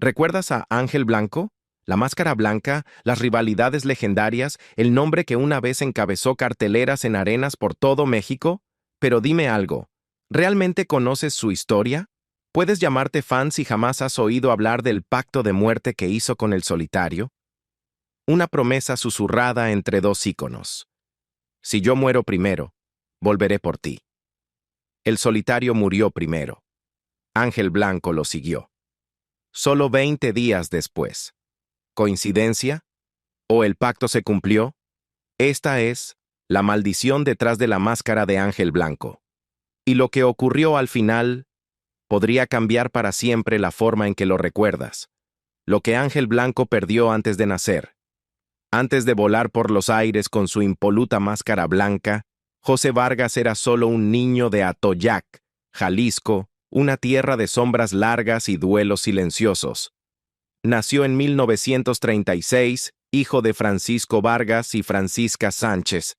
¿Recuerdas a Ángel Blanco? La máscara blanca, las rivalidades legendarias, el nombre que una vez encabezó carteleras en arenas por todo México. Pero dime algo, ¿realmente conoces su historia? ¿Puedes llamarte fan si jamás has oído hablar del pacto de muerte que hizo con el solitario? Una promesa susurrada entre dos íconos. Si yo muero primero, volveré por ti. El solitario murió primero. Ángel Blanco lo siguió. Solo 20 días después. ¿Coincidencia? ¿O el pacto se cumplió? Esta es la maldición detrás de la máscara de Ángel Blanco. Y lo que ocurrió al final podría cambiar para siempre la forma en que lo recuerdas. Lo que Ángel Blanco perdió antes de nacer. Antes de volar por los aires con su impoluta máscara blanca, José Vargas era solo un niño de Atoyac, Jalisco, una tierra de sombras largas y duelos silenciosos. Nació en 1936, hijo de Francisco Vargas y Francisca Sánchez,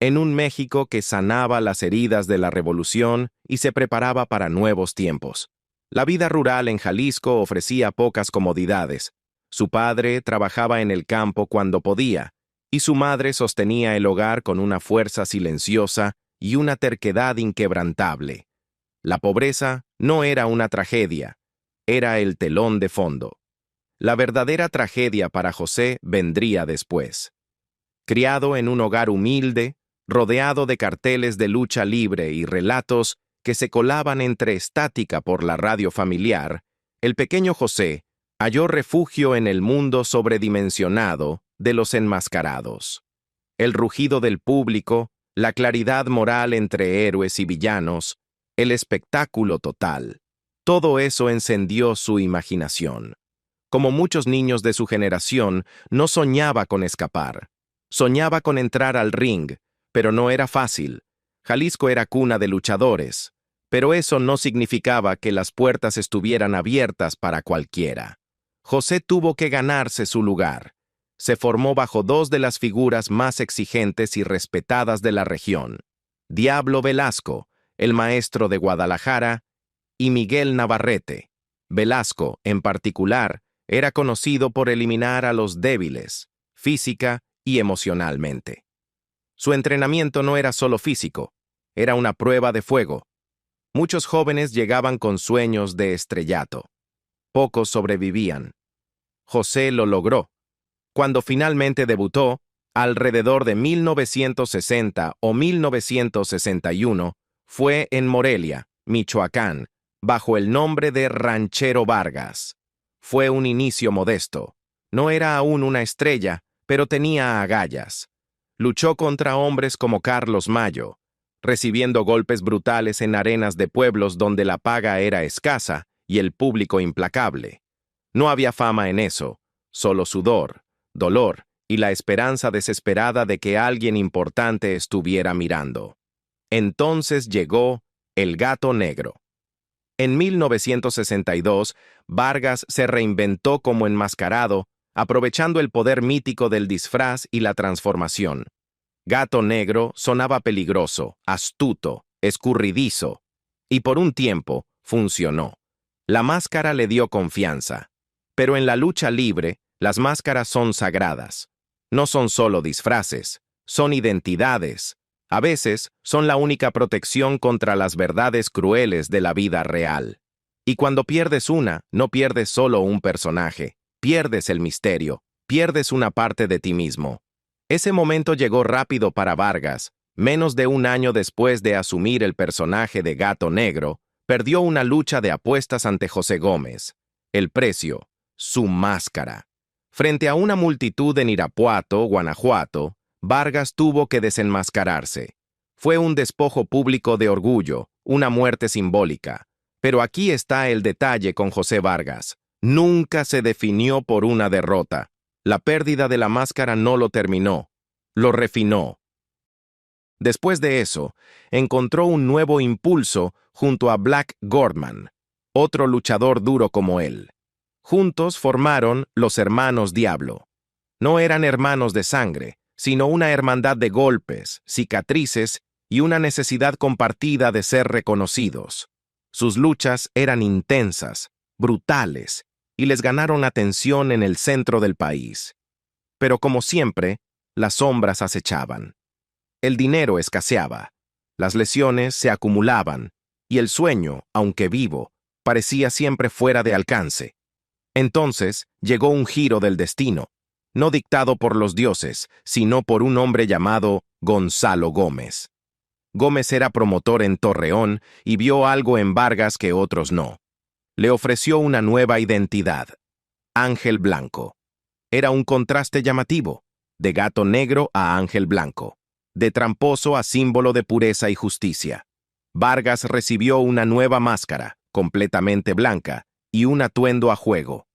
en un México que sanaba las heridas de la Revolución y se preparaba para nuevos tiempos. La vida rural en Jalisco ofrecía pocas comodidades. Su padre trabajaba en el campo cuando podía, y su madre sostenía el hogar con una fuerza silenciosa y una terquedad inquebrantable. La pobreza no era una tragedia, era el telón de fondo. La verdadera tragedia para José vendría después. Criado en un hogar humilde, rodeado de carteles de lucha libre y relatos que se colaban entre estática por la radio familiar, el pequeño José halló refugio en el mundo sobredimensionado de los enmascarados. El rugido del público, la claridad moral entre héroes y villanos, el espectáculo total. Todo eso encendió su imaginación. Como muchos niños de su generación, no soñaba con escapar. Soñaba con entrar al ring, pero no era fácil. Jalisco era cuna de luchadores, pero eso no significaba que las puertas estuvieran abiertas para cualquiera. José tuvo que ganarse su lugar. Se formó bajo dos de las figuras más exigentes y respetadas de la región: Diablo Velasco, el maestro de Guadalajara, y Miguel Navarrete. Velasco, en particular, era conocido por eliminar a los débiles, física y emocionalmente. Su entrenamiento no era solo físico, era una prueba de fuego. Muchos jóvenes llegaban con sueños de estrellato. Pocos sobrevivían. José lo logró. Cuando finalmente debutó, alrededor de 1960 o 1961, fue en Morelia, Michoacán, bajo el nombre de Ranchero Vargas. Fue un inicio modesto. No era aún una estrella, pero tenía agallas. Luchó contra hombres como Carlos Mayo, recibiendo golpes brutales en arenas de pueblos donde la paga era escasa y el público implacable. No había fama en eso, solo sudor, dolor y la esperanza desesperada de que alguien importante estuviera mirando. Entonces llegó el Gato Negro. En 1962, Vargas se reinventó como enmascarado, aprovechando el poder mítico del disfraz y la transformación. Gato Negro sonaba peligroso, astuto, escurridizo, y por un tiempo funcionó. La máscara le dio confianza. Pero en la lucha libre, las máscaras son sagradas. No son solo disfraces, son identidades. A veces, son la única protección contra las verdades crueles de la vida real. Y cuando pierdes una, no pierdes solo un personaje, pierdes el misterio, pierdes una parte de ti mismo. Ese momento llegó rápido para Vargas. Menos de un año después de asumir el personaje de Gato Negro, perdió una lucha de apuestas ante José Gómez. El precio: su máscara. Frente a una multitud en Irapuato, Guanajuato, Vargas tuvo que desenmascararse. Fue un despojo público de orgullo, una muerte simbólica. Pero aquí está el detalle con José Vargas. Nunca se definió por una derrota. La pérdida de la máscara no lo terminó, lo refinó. Después de eso, encontró un nuevo impulso junto a Black Gordman, otro luchador duro como él. Juntos formaron los Hermanos Diablo. No eran hermanos de sangre, sino una hermandad de golpes, cicatrices y una necesidad compartida de ser reconocidos. Sus luchas eran intensas, brutales, y les ganaron atención en el centro del país. Pero como siempre, las sombras acechaban. El dinero escaseaba, las lesiones se acumulaban, y el sueño, aunque vivo, parecía siempre fuera de alcance. Entonces llegó un giro del destino, no dictado por los dioses, sino por un hombre llamado Gonzalo Gómez. Gómez era promotor en Torreón y vio algo en Vargas que otros no. Le ofreció una nueva identidad, Ángel Blanco. Era un contraste llamativo, de gato negro a ángel blanco, de tramposo a símbolo de pureza y justicia. Vargas recibió una nueva máscara, completamente blanca, y un atuendo a juego.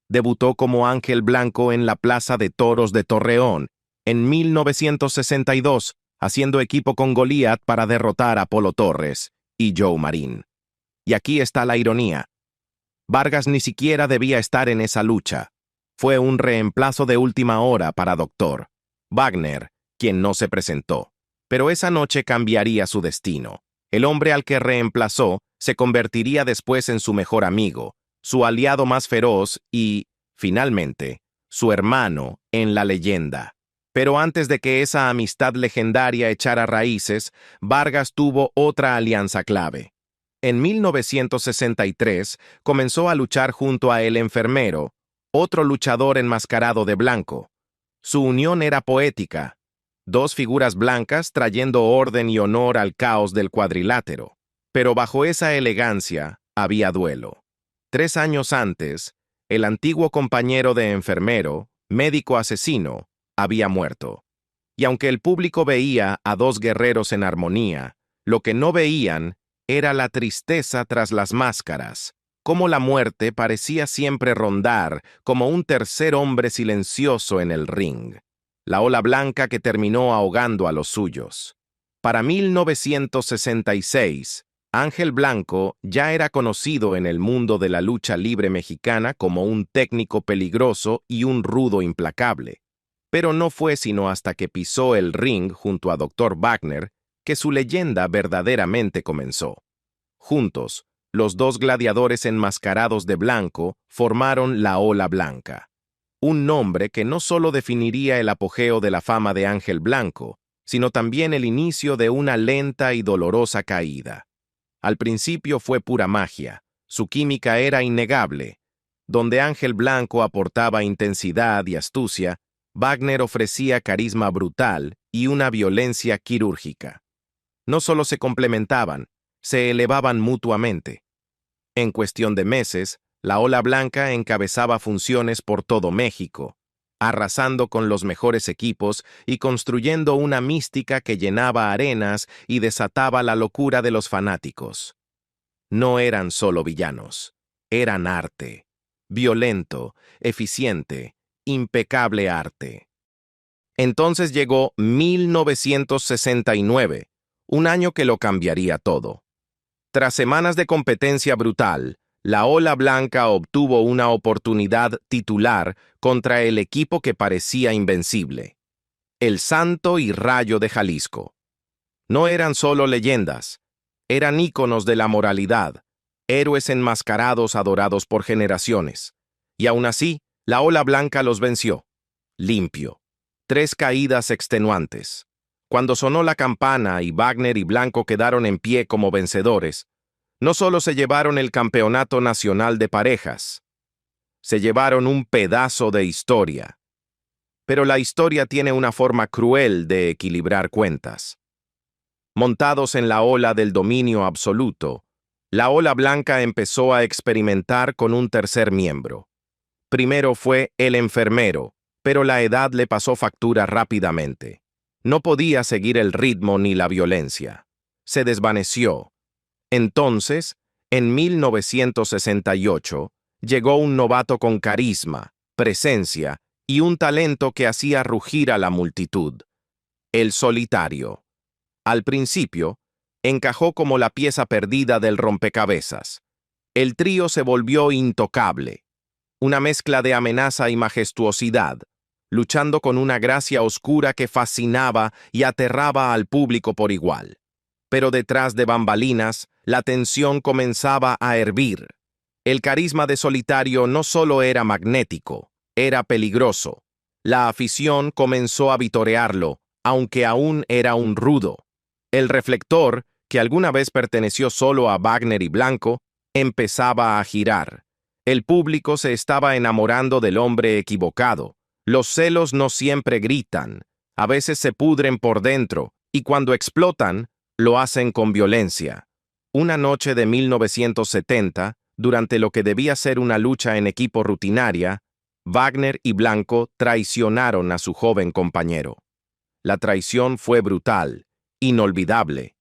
Debutó como Ángel Blanco en la Plaza de Toros de Torreón en 1962, haciendo equipo con Goliat para derrotar a Polo Torres y Joe Marín. Y aquí está la ironía. Vargas ni siquiera debía estar en esa lucha. Fue un reemplazo de última hora para Dr. Wagner, quien no se presentó. Pero esa noche cambiaría su destino. El hombre al que reemplazó se convertiría después en su mejor amigo, su aliado más feroz y, finalmente, su hermano en la leyenda. Pero antes de que esa amistad legendaria echara raíces, Vargas tuvo otra alianza clave. En 1963 comenzó a luchar junto a El Enfermero, otro luchador enmascarado de blanco. Su unión era poética, dos figuras blancas trayendo orden y honor al caos del cuadrilátero. Pero bajo esa elegancia había duelo. 3 años antes, el antiguo compañero de Enfermero, médico asesino, había muerto. Y aunque el público veía a dos guerreros en armonía, lo que no veían era la tristeza tras las máscaras, cómo la muerte parecía siempre rondar como un tercer hombre silencioso en el ring. La ola blanca que terminó ahogando a los suyos. Para 1966, Ángel Blanco ya era conocido en el mundo de la lucha libre mexicana como un técnico peligroso y un rudo implacable. Pero no fue sino hasta que pisó el ring junto a Dr. Wagner que su leyenda verdaderamente comenzó. Juntos, los dos gladiadores enmascarados de blanco formaron la Ola Blanca. Un nombre que no solo definiría el apogeo de la fama de Ángel Blanco, sino también el inicio de una lenta y dolorosa caída. Al principio fue pura magia, su química era innegable. Donde Ángel Blanco aportaba intensidad y astucia, Wagner ofrecía carisma brutal y una violencia quirúrgica. No solo se complementaban, se elevaban mutuamente. En cuestión de meses, la Ola Blanca encabezaba funciones por todo México, arrasando con los mejores equipos y construyendo una mística que llenaba arenas y desataba la locura de los fanáticos. No eran solo villanos, eran arte, violento, eficiente, impecable arte. Entonces llegó 1969, un año que lo cambiaría todo. Tras semanas de competencia brutal, la Ola Blanca obtuvo una oportunidad titular contra el equipo que parecía invencible, el Santo y Rayo de Jalisco. No eran solo leyendas, eran íconos de la moralidad, héroes enmascarados adorados por generaciones. Y aún así, la Ola Blanca los venció. Limpio. 3 caídas extenuantes. Cuando sonó la campana y Wagner y Blanco quedaron en pie como vencedores, no solo se llevaron el campeonato nacional de parejas, se llevaron un pedazo de historia. Pero la historia tiene una forma cruel de equilibrar cuentas. Montados en la ola del dominio absoluto, la Ola Blanca empezó a experimentar con un tercer miembro. Primero fue El Enfermero, pero la edad le pasó factura rápidamente. No podía seguir el ritmo ni la violencia. Se desvaneció. Entonces, en 1968, llegó un novato con carisma, presencia y un talento que hacía rugir a la multitud. El Solitario. Al principio, encajó como la pieza perdida del rompecabezas. El trío se volvió intocable. Una mezcla de amenaza y majestuosidad, luchando con una gracia oscura que fascinaba y aterraba al público por igual. Pero detrás de bambalinas, la tensión comenzaba a hervir. El carisma de Solitario no solo era magnético, era peligroso. La afición comenzó a vitorearlo, aunque aún era un rudo. El reflector, que alguna vez perteneció solo a Wagner y Blanco, empezaba a girar. El público se estaba enamorando del hombre equivocado. Los celos no siempre gritan, a veces se pudren por dentro, y cuando explotan, lo hacen con violencia. Una noche de 1970, durante lo que debía ser una lucha en equipo rutinaria, Wagner y Blanco traicionaron a su joven compañero. La traición fue brutal, inolvidable.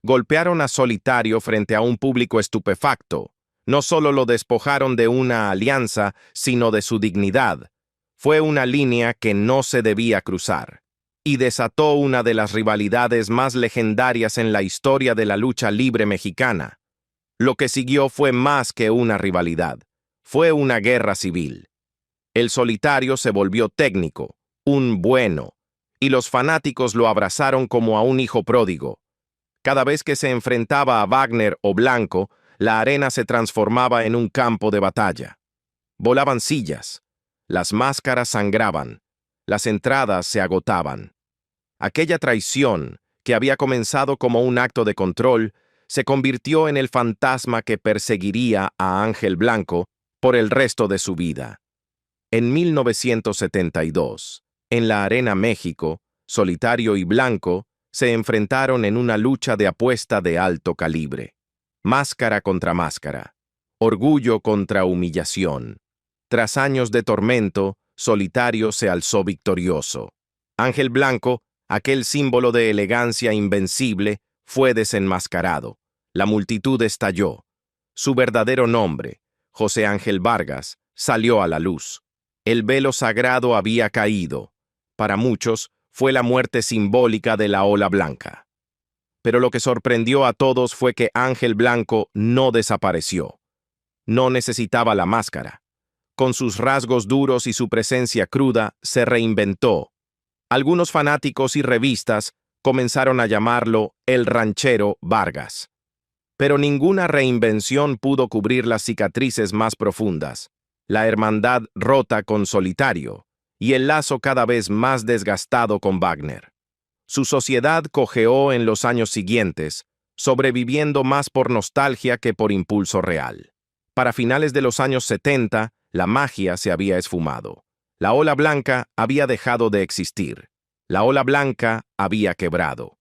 Golpearon a Solitario frente a un público estupefacto. No solo lo despojaron de una alianza, sino de su dignidad. Fue una línea que no se debía cruzar, y desató una de las rivalidades más legendarias en la historia de la lucha libre mexicana. Lo que siguió fue más que una rivalidad, fue una guerra civil. El Solitario se volvió técnico, un bueno, y los fanáticos lo abrazaron como a un hijo pródigo. Cada vez que se enfrentaba a Wagner o Blanco, la arena se transformaba en un campo de batalla. Volaban sillas, las máscaras sangraban, las entradas se agotaban. Aquella traición, que había comenzado como un acto de control, se convirtió en el fantasma que perseguiría a Ángel Blanco por el resto de su vida. En 1972, en la Arena México, Solitario y Blanco se enfrentaron en una lucha de apuesta de alto calibre. Máscara contra máscara, orgullo contra humillación. Tras años de tormento, Solitario se alzó victorioso. Ángel Blanco, aquel símbolo de elegancia invencible, fue desenmascarado. La multitud estalló. Su verdadero nombre, José Ángel Vargas, salió a la luz. El velo sagrado había caído. Para muchos, fue la muerte simbólica de la ola blanca. Pero lo que sorprendió a todos fue que Ángel Blanco no desapareció. No necesitaba la máscara. Con sus rasgos duros y su presencia cruda, se reinventó. Algunos fanáticos y revistas comenzaron a llamarlo el ranchero Vargas. Pero ninguna reinvención pudo cubrir las cicatrices más profundas, la hermandad rota con Solitario y el lazo cada vez más desgastado con Wagner. Su sociedad cojeó en los años siguientes, sobreviviendo más por nostalgia que por impulso real. Para finales de los años 70, la magia se había esfumado. La ola blanca había dejado de existir. La ola blanca había quebrado.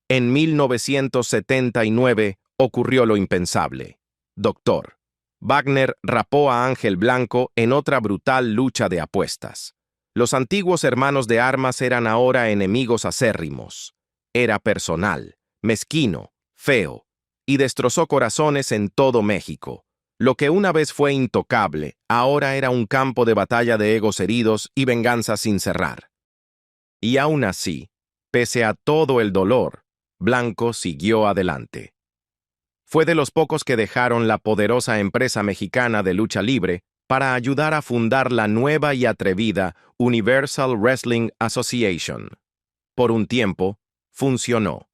En 1979 ocurrió lo impensable. Doctor. Wagner rapó a Ángel Blanco en otra brutal lucha de apuestas. Los antiguos hermanos de armas eran ahora enemigos acérrimos. Era personal, mezquino, feo, y destrozó corazones en todo México. Lo que una vez fue intocable, ahora era un campo de batalla de egos heridos y venganza sin cerrar. Y aún así, pese a todo el dolor, Blanco siguió adelante. Fue de los pocos que dejaron la poderosa empresa mexicana de lucha libre para ayudar a fundar la nueva y atrevida Universal Wrestling Association. Por un tiempo, funcionó.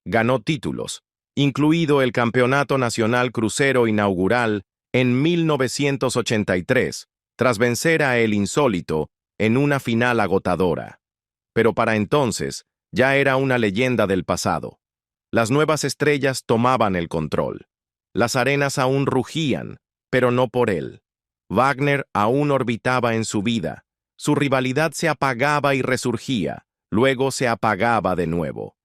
Ganó títulos, incluido el Campeonato Nacional Crucero inaugural en 1983, tras vencer a El Insólito en una final agotadora. Pero para entonces, ya era una leyenda del pasado. Las nuevas estrellas tomaban el control. Las arenas aún rugían, pero no por él. Wagner aún orbitaba en su vida. Su rivalidad se apagaba y resurgía, luego se apagaba de nuevo.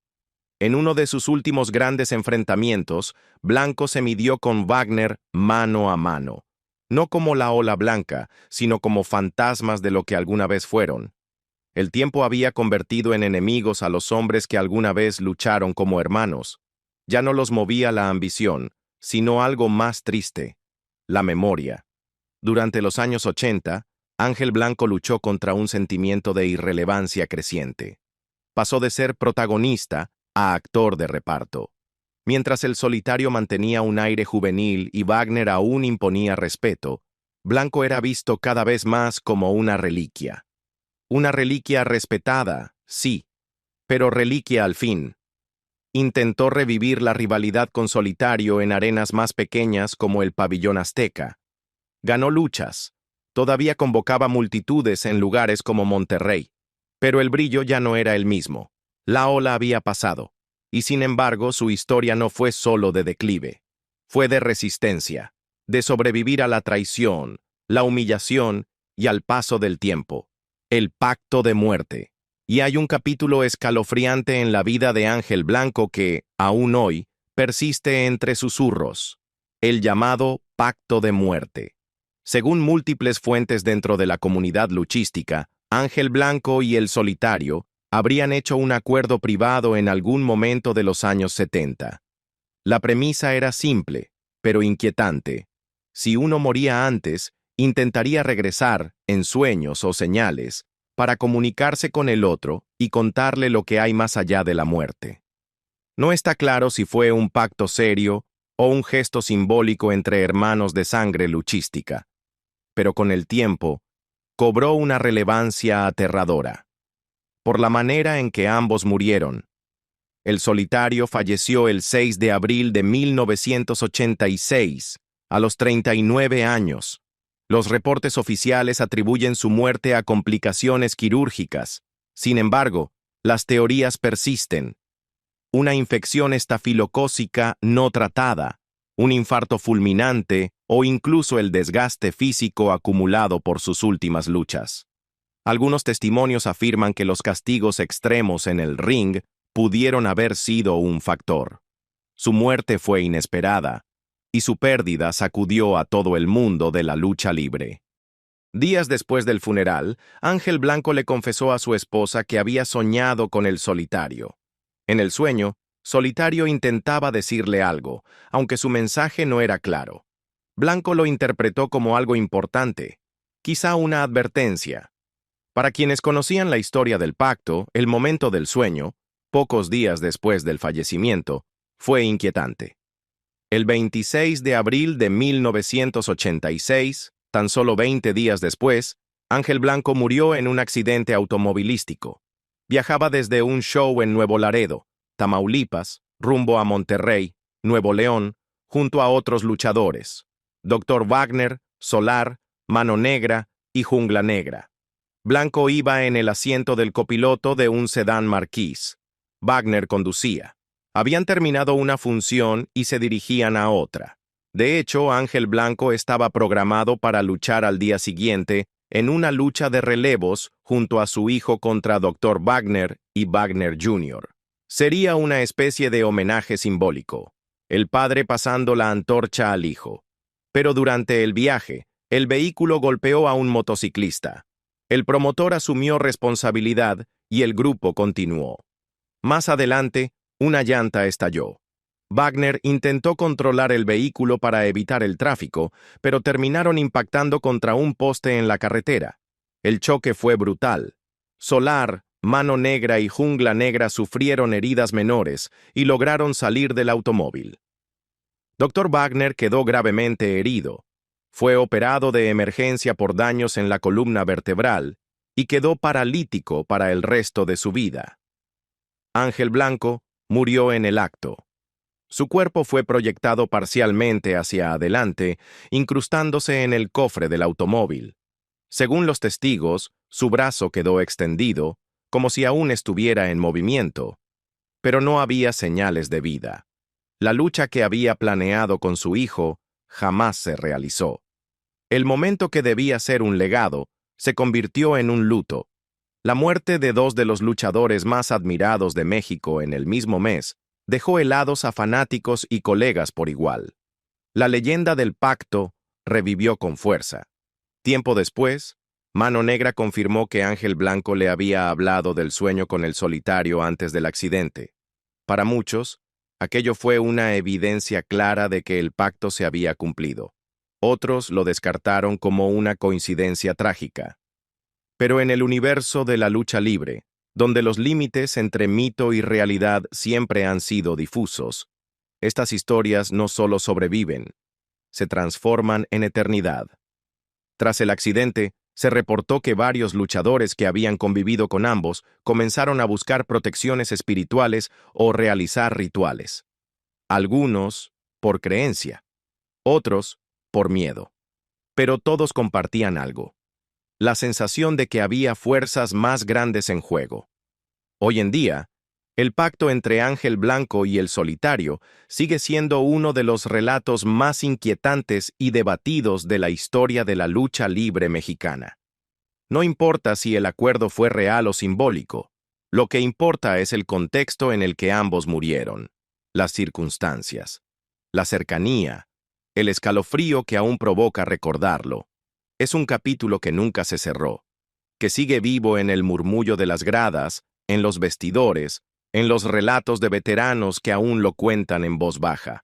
En uno de sus últimos grandes enfrentamientos, Blanco se midió con Wagner mano a mano. No como la ola blanca, sino como fantasmas de lo que alguna vez fueron. El tiempo había convertido en enemigos a los hombres que alguna vez lucharon como hermanos. Ya no los movía la ambición, sino algo más triste, la memoria. Durante los años 80, Ángel Blanco luchó contra un sentimiento de irrelevancia creciente. Pasó de ser protagonista a actor de reparto. Mientras el Solitario mantenía un aire juvenil y Wagner aún imponía respeto, Blanco era visto cada vez más como una reliquia. Una reliquia respetada, sí, pero reliquia al fin. Intentó revivir la rivalidad con Solitario en arenas más pequeñas como el Pabellón Azteca, Ganó luchas. Todavía convocaba multitudes en lugares como Monterrey. Pero el brillo ya no era el mismo. La ola había pasado. Y sin embargo, su historia no fue solo de declive. Fue de resistencia, de sobrevivir a la traición, la humillación y al paso del tiempo. El pacto de muerte. Y hay un capítulo escalofriante en la vida de Ángel Blanco que, aún hoy, persiste entre susurros. El llamado pacto de muerte. Según múltiples fuentes dentro de la comunidad luchística, Ángel Blanco y el Solitario habrían hecho un acuerdo privado en algún momento de los años 70. La premisa era simple, pero inquietante. Si uno moría antes, intentaría regresar, en sueños o señales, para comunicarse con el otro y contarle lo que hay más allá de la muerte. No está claro si fue un pacto serio o un gesto simbólico entre hermanos de sangre luchística, pero con el tiempo, cobró una relevancia aterradora. Por la manera en que ambos murieron. El Solitario falleció el 6 de abril de 1986, a los 39 años. Los reportes oficiales atribuyen su muerte a complicaciones quirúrgicas. Sin embargo, las teorías persisten. Una infección estafilocócica no tratada, un infarto fulminante o incluso el desgaste físico acumulado por sus últimas luchas. Algunos testimonios afirman que los castigos extremos en el ring pudieron haber sido un factor. Su muerte fue inesperada, y su pérdida sacudió a todo el mundo de la lucha libre. Días después del funeral, Ángel Blanco le confesó a su esposa que había soñado con el Solitario. En el sueño, Solitario intentaba decirle algo, aunque su mensaje no era claro. Blanco lo interpretó como algo importante, quizá una advertencia. Para quienes conocían la historia del pacto, el momento del sueño, pocos días después del fallecimiento, fue inquietante. El 26 de abril de 1986, tan solo 20 días después, Ángel Blanco murió en un accidente automovilístico. Viajaba desde un show en Nuevo Laredo, Tamaulipas, rumbo a Monterrey, Nuevo León, junto a otros luchadores, Dr. Wagner, Solar, Mano Negra y Jungla Negra. Blanco iba en el asiento del copiloto de un sedán marquís. Wagner conducía. Habían terminado una función y se dirigían a otra. De hecho, Ángel Blanco estaba programado para luchar al día siguiente en una lucha de relevos junto a su hijo contra Dr. Wagner y Wagner Jr. Sería una especie de homenaje simbólico, el padre pasando la antorcha al hijo. Pero durante el viaje, el vehículo golpeó a un motociclista. El promotor asumió responsabilidad y el grupo continuó. Más adelante, una llanta estalló. Wagner intentó controlar el vehículo para evitar el tráfico, pero terminaron impactando contra un poste en la carretera. El choque fue brutal. Solar, Mano Negra y Jungla Negra sufrieron heridas menores y lograron salir del automóvil. Dr. Wagner quedó gravemente herido. Fue operado de emergencia por daños en la columna vertebral y quedó paralítico para el resto de su vida. Ángel Blanco murió en el acto. Su cuerpo fue proyectado parcialmente hacia adelante, incrustándose en el cofre del automóvil. Según los testigos, su brazo quedó extendido, como si aún estuviera en movimiento, pero no había señales de vida. La lucha que había planeado con su hijo jamás se realizó. El momento que debía ser un legado se convirtió en un luto. La muerte de dos de los luchadores más admirados de México en el mismo mes dejó helados a fanáticos y colegas por igual. La leyenda del pacto revivió con fuerza. Tiempo después, Mano Negra confirmó que Ángel Blanco le había hablado del sueño con el Solitario antes del accidente. Para muchos, aquello fue una evidencia clara de que el pacto se había cumplido. Otros lo descartaron como una coincidencia trágica. Pero en el universo de la lucha libre, donde los límites entre mito y realidad siempre han sido difusos, estas historias no solo sobreviven, se transforman en eternidad. Tras el accidente, se reportó que varios luchadores que habían convivido con ambos comenzaron a buscar protecciones espirituales o realizar rituales. Algunos por creencia, otros por miedo. pero todos compartían algo: la sensación de que había fuerzas más grandes en juego. Hoy en día, el pacto entre Ángel Blanco y el Solitario sigue siendo uno de los relatos más inquietantes y debatidos de la historia de la lucha libre mexicana. No importa si el acuerdo fue real o simbólico, lo que importa es el contexto en el que ambos murieron, las circunstancias, la cercanía, el escalofrío que aún provoca recordarlo. Es un capítulo que nunca se cerró, que sigue vivo en el murmullo de las gradas, en los vestidores, en los relatos de veteranos que aún lo cuentan en voz baja.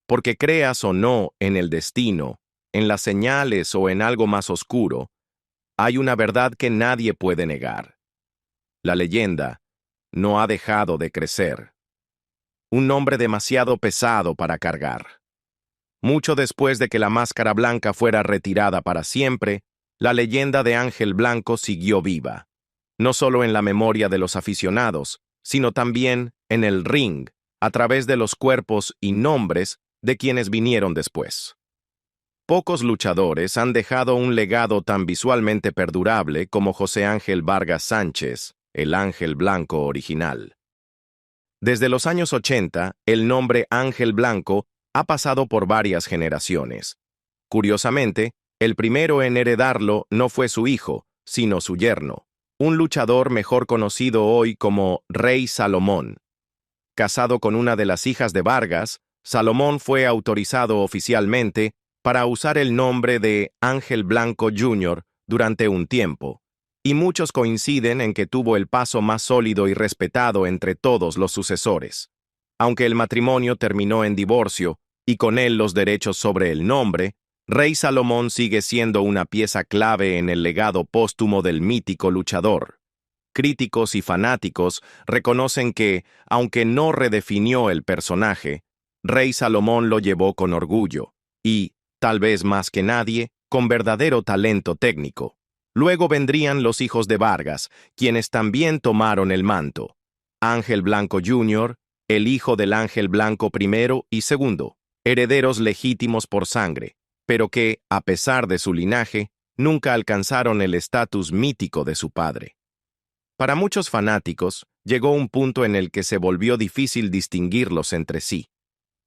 Porque creas o no en el destino, en las señales o en algo más oscuro, hay una verdad que nadie puede negar. La leyenda no ha dejado de crecer. Un nombre demasiado pesado para cargar. Mucho después de que la Máscara Blanca fuera retirada para siempre, la leyenda de Ángel Blanco siguió viva, no solo en la memoria de los aficionados, sino también en el ring, a través de los cuerpos y nombres de quienes vinieron después. Pocos luchadores han dejado un legado tan visualmente perdurable como José Ángel Vargas Sánchez, el Ángel Blanco original. Desde los años 80, el nombre Ángel Blanco ha pasado por varias generaciones. Curiosamente, el primero en heredarlo no fue su hijo, sino su yerno, un luchador mejor conocido hoy como Rey Salomón. Casado con una de las hijas de Vargas, Salomón fue autorizado oficialmente para usar el nombre de Ángel Blanco Jr. durante un tiempo, y muchos coinciden en que tuvo el paso más sólido y respetado entre todos los sucesores. Aunque el matrimonio terminó en divorcio, y con él los derechos sobre el nombre, Rey Salomón sigue siendo una pieza clave en el legado póstumo del mítico luchador. Críticos y fanáticos reconocen que, aunque no redefinió el personaje, Rey Salomón lo llevó con orgullo y, tal vez más que nadie, con verdadero talento técnico. Luego vendrían los hijos de Vargas, quienes también tomaron el manto. Ángel Blanco Jr., el hijo del Ángel Blanco I y II, herederos legítimos por sangre, pero que, a pesar de su linaje, nunca alcanzaron el estatus mítico de su padre. Para muchos fanáticos, llegó un punto en el que se volvió difícil distinguirlos entre sí.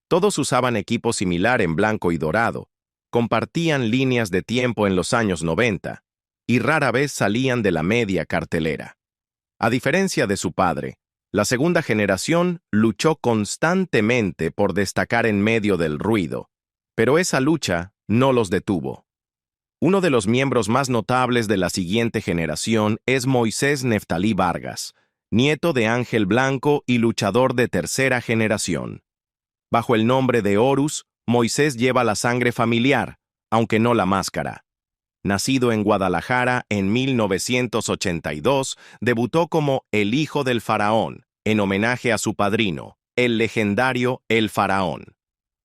Todos usaban equipo similar en blanco y dorado, compartían líneas de tiempo en los años 90, y rara vez salían de la media cartelera. A diferencia de su padre, la segunda generación luchó constantemente por destacar en medio del ruido, pero esa lucha no los detuvo. Uno de los miembros más notables de la siguiente generación es Moisés Neftalí Vargas, nieto de Ángel Blanco y luchador de tercera generación. Bajo el nombre de Horus, Moisés lleva la sangre familiar, aunque no la máscara. Nacido en Guadalajara en 1982, debutó como el Hijo del Faraón, en homenaje a su padrino, el legendario El Faraón.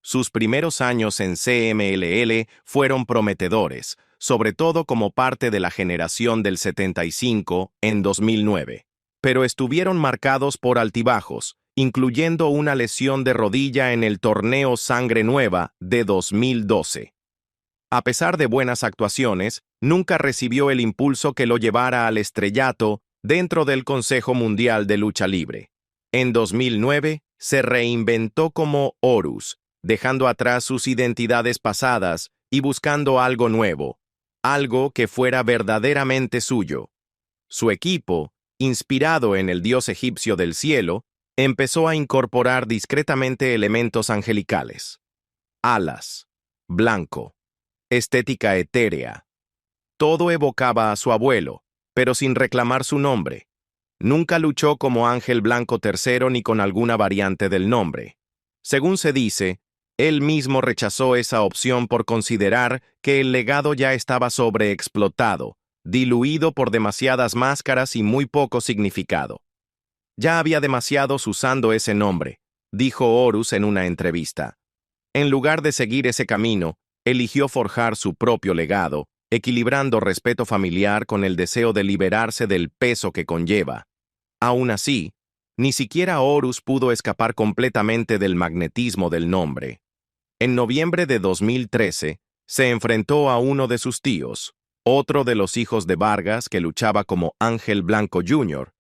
Sus primeros años en CMLL fueron prometedores, sobre todo como parte de la generación del 75 en 2009, pero estuvieron marcados por altibajos, incluyendo una lesión de rodilla en el torneo Sangre Nueva de 2012. A pesar de buenas actuaciones, nunca recibió el impulso que lo llevara al estrellato dentro del Consejo Mundial de Lucha Libre. En 2009, se reinventó como Horus, dejando atrás sus identidades pasadas y buscando algo nuevo, algo que fuera verdaderamente suyo. Su equipo, inspirado en el dios egipcio del cielo, empezó a incorporar discretamente elementos angelicales. Alas, blanco, estética etérea. Todo evocaba a su abuelo, pero sin reclamar su nombre. Nunca luchó como Ángel Blanco III ni con alguna variante del nombre. Según se dice, él mismo rechazó esa opción por considerar que el legado ya estaba sobreexplotado, diluido por demasiadas máscaras y muy poco significado. Ya había demasiados usando ese nombre, dijo Horus en una entrevista. En lugar de seguir ese camino, eligió forjar su propio legado, equilibrando respeto familiar con el deseo de liberarse del peso que conlleva. Aún así, ni siquiera Horus pudo escapar completamente del magnetismo del nombre. En noviembre de 2013, se enfrentó a uno de sus tíos, otro de los hijos de Vargas que luchaba como Ángel Blanco Jr.,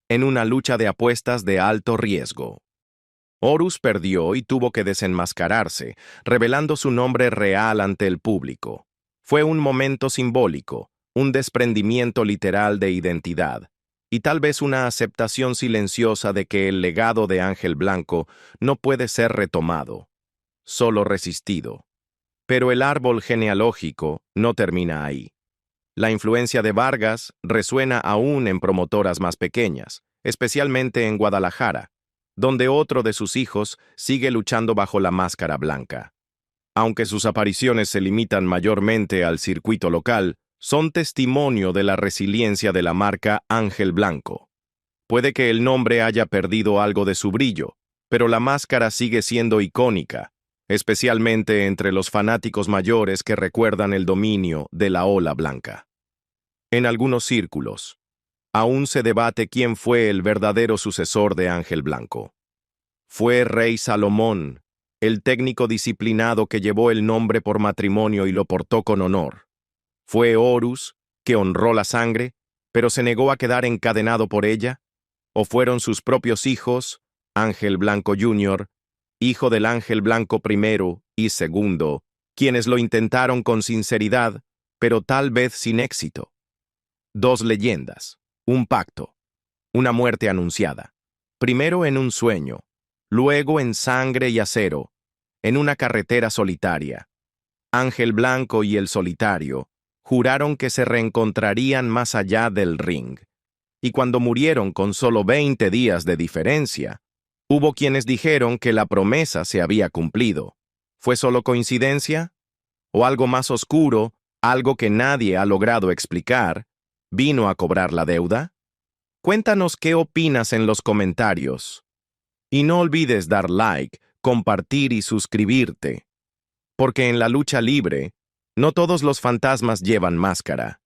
en una lucha de apuestas de alto riesgo. Horus perdió y tuvo que desenmascararse, revelando su nombre real ante el público. Fue un momento simbólico, un desprendimiento literal de identidad, y tal vez una aceptación silenciosa de que el legado de Ángel Blanco no puede ser retomado, solo resistido. Pero el árbol genealógico no termina ahí. La influencia de Vargas resuena aún en promotoras más pequeñas, especialmente en Guadalajara, donde otro de sus hijos sigue luchando bajo la máscara blanca. Aunque sus apariciones se limitan mayormente al circuito local, son testimonio de la resiliencia de la marca Ángel Blanco. Puede que el nombre haya perdido algo de su brillo, pero la máscara sigue siendo icónica, especialmente entre los fanáticos mayores que recuerdan el dominio de la ola blanca. En algunos círculos, aún se debate quién fue el verdadero sucesor de Ángel Blanco. Fue Rey Salomón, el técnico disciplinado que llevó el nombre por matrimonio y lo portó con honor. Fue Horus, que honró la sangre, pero se negó a quedar encadenado por ella. ¿O fueron sus propios hijos, Ángel Blanco Jr., hijo del Ángel Blanco I y II, quienes lo intentaron con sinceridad, pero tal vez sin éxito? Dos leyendas, un pacto, una muerte anunciada, primero en un sueño, luego en sangre y acero, en una carretera solitaria. Ángel Blanco y el solitario juraron que se reencontrarían más allá del ring, y cuando murieron con solo 20 días de diferencia, hubo quienes dijeron que la promesa se había cumplido. ¿Fue solo coincidencia? ¿O algo más oscuro, algo que nadie ha logrado explicar, vino a cobrar la deuda? Cuéntanos qué opinas en los comentarios. Y no olvides dar like, compartir y suscribirte. Porque en la lucha libre, no todos los fantasmas llevan máscara.